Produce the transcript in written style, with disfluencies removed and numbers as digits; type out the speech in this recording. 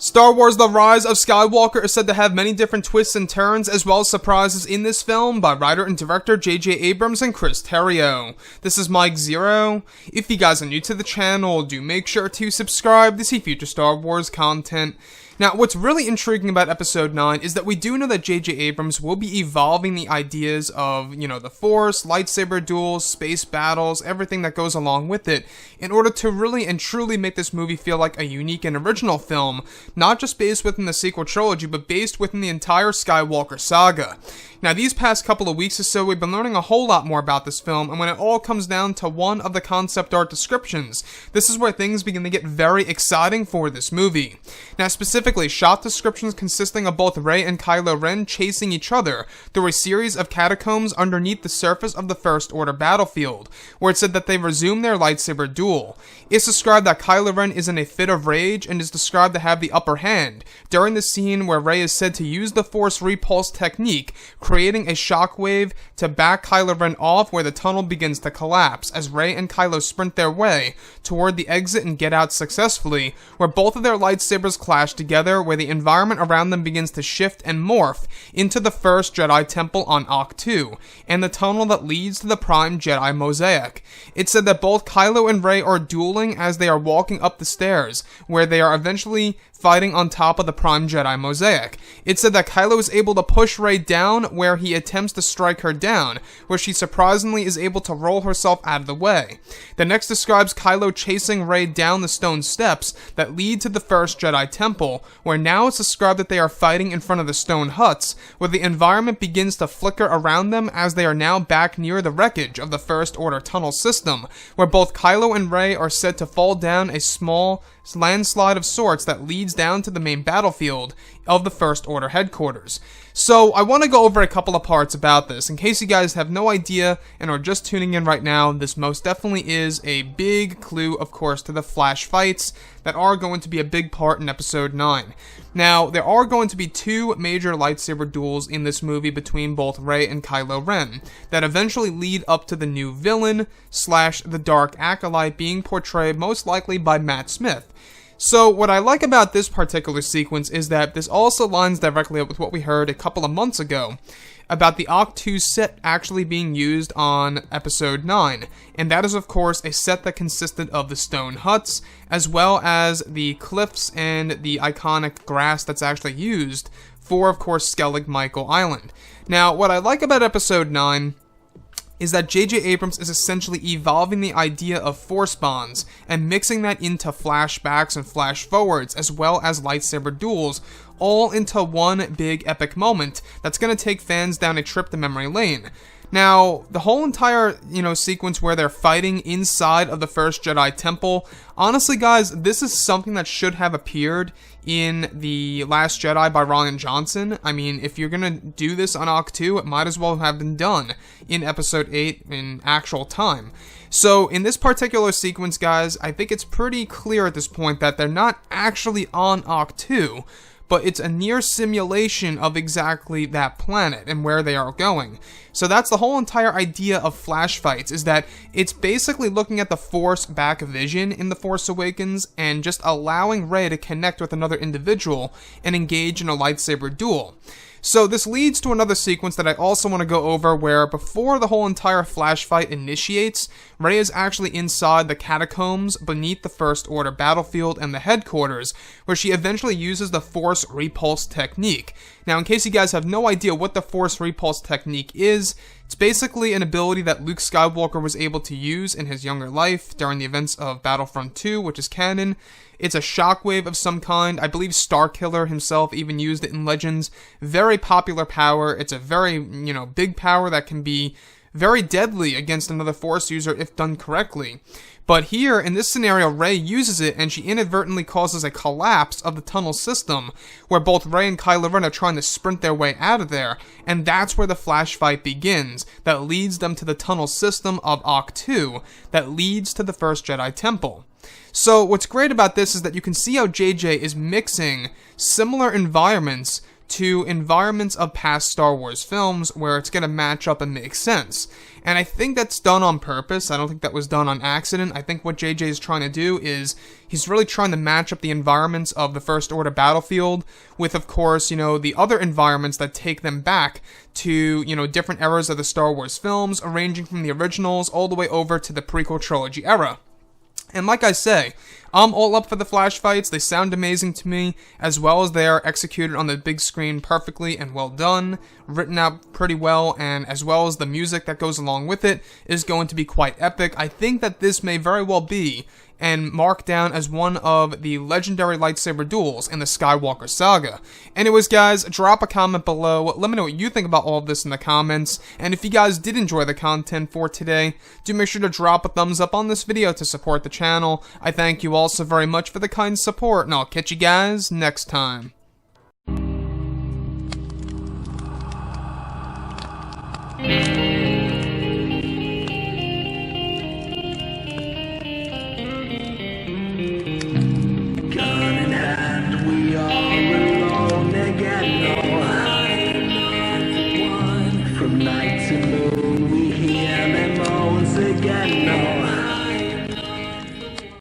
Star Wars The Rise of Skywalker is said to have many different twists and turns as well as surprises in this film by writer and director J.J. Abrams and Chris Terrio. This is Mike Zero. If you guys are new to the channel, do make sure to subscribe to see future Star Wars content. Now, what's really intriguing about Episode 9 is that we do know that J.J. Abrams will be evolving the ideas of, the Force, lightsaber duels, space battles, everything that goes along with it, in order to really and truly make this movie feel like a unique and original film, not just based within the sequel trilogy, but based within the entire Skywalker saga. Now, these past couple of weeks or so, we've been learning a whole lot more about this film, and when it all comes down to one of the concept art descriptions, this is where things begin to get very exciting for this movie. Now, specifically, shot descriptions consisting of both Rey and Kylo Ren chasing each other through a series of catacombs underneath the surface of the First Order battlefield, where it said that they resume their lightsaber duel. It's described that Kylo Ren is in a fit of rage and is described to have the upper hand during the scene where Rey is said to use the Force repulse technique, creating a shockwave to back Kylo Ren off where the tunnel begins to collapse as Rey and Kylo sprint their way toward the exit and get out successfully, where both of their lightsabers clash together, where the environment around them begins to shift and morph into the first Jedi Temple on Ahch-To, and the tunnel that leads to the Prime Jedi Mosaic. It said that both Kylo and Rey are dueling as they are walking up the stairs, where they are eventually fighting on top of the Prime Jedi Mosaic. It said that Kylo is able to push Rey down where he attempts to strike her down, where she surprisingly is able to roll herself out of the way. The next describes Kylo chasing Rey down the stone steps that lead to the first Jedi Temple, where now it's described that they are fighting in front of the stone huts, where the environment begins to flicker around them as they are now back near the wreckage of the First Order tunnel system, where both Kylo and Rey are said to fall down a small landslide of sorts that leads down to the main battlefield of the First Order headquarters. So I want to go over a couple of parts about this. In case you guys have no idea and are just tuning in right now, this most definitely is a big clue, of course, to the flash fights that are going to be a big part in Episode 9. Now, there are going to be two major lightsaber duels in this movie between both Rey and Kylo Ren that eventually lead up to the new villain / the Dark Acolyte being portrayed most likely by Matt Smith. So, what I like about this particular sequence is that this also lines directly up with what we heard a couple of months ago about the Ahch-To set actually being used on Episode 9, and that is of course a set that consisted of the stone huts, as well as the cliffs and the iconic grass that's actually used for, of course, Skellig Michael Island. Now, what I like about Episode 9 is that J.J. Abrams is essentially evolving the idea of force bonds and mixing that into flashbacks and flash forwards as well as lightsaber duels, all into one big epic moment that's going to take fans down a trip to memory lane. Now, the whole entire, sequence where they're fighting inside of the First Jedi Temple, honestly, guys, this is something that should have appeared in The Last Jedi by Rian Johnson. I mean, if you're gonna do this on Ahch-To, it might as well have been done in Episode 8 in actual time. So, in this particular sequence, guys, I think it's pretty clear at this point that they're not actually on Ahch-To, but it's a near simulation of exactly that planet and where they are going. So that's the whole entire idea of flash fights, is that it's basically looking at the Force back vision in The Force Awakens and just allowing Rey to connect with another individual and engage in a lightsaber duel. So this leads to another sequence that I also want to go over where before the whole entire flash fight initiates, Rey is actually inside the catacombs beneath the First Order battlefield and the headquarters, where she eventually uses the Force repulse technique. Now, in case you guys have no idea what the Force repulse technique is, it's basically an ability that Luke Skywalker was able to use in his younger life during the events of Battlefront 2, which is canon. It's a shockwave of some kind. I believe Starkiller himself even used it in Legends. Very popular power. It's a very, big power that can be very deadly against another Force user if done correctly. But here, in this scenario, Rey uses it and she inadvertently causes a collapse of the tunnel system, where both Rey and Kylo Ren are trying to sprint their way out of there, and that's where the flash fight begins, that leads them to the tunnel system of Ahch-To, that leads to the First Jedi Temple. So what's great about this is that you can see how JJ is mixing similar environments to environments of past Star Wars films where it's going to match up and make sense. And I think that's done on purpose. I don't think that was done on accident. I think what JJ is trying to do is he's really trying to match up the environments of the First Order battlefield with, of course, the other environments that take them back to, different eras of the Star Wars films, ranging from the originals all the way over to the prequel trilogy era. And like I say, I'm all up for the flash fights. They sound amazing to me, as well as they are executed on the big screen perfectly and well done, written out pretty well, and as well as the music that goes along with it is going to be quite epic. I think that this may very well be and marked down as one of the legendary lightsaber duels in the Skywalker saga. Anyways, guys, drop a comment below. Let me know what you think about all of this in the comments. And if you guys did enjoy the content for today, do make sure to drop a thumbs up on this video to support the channel. I thank you all so very much for the kind support, and I'll catch you guys next time. Night to moon, we hear them moans again. No.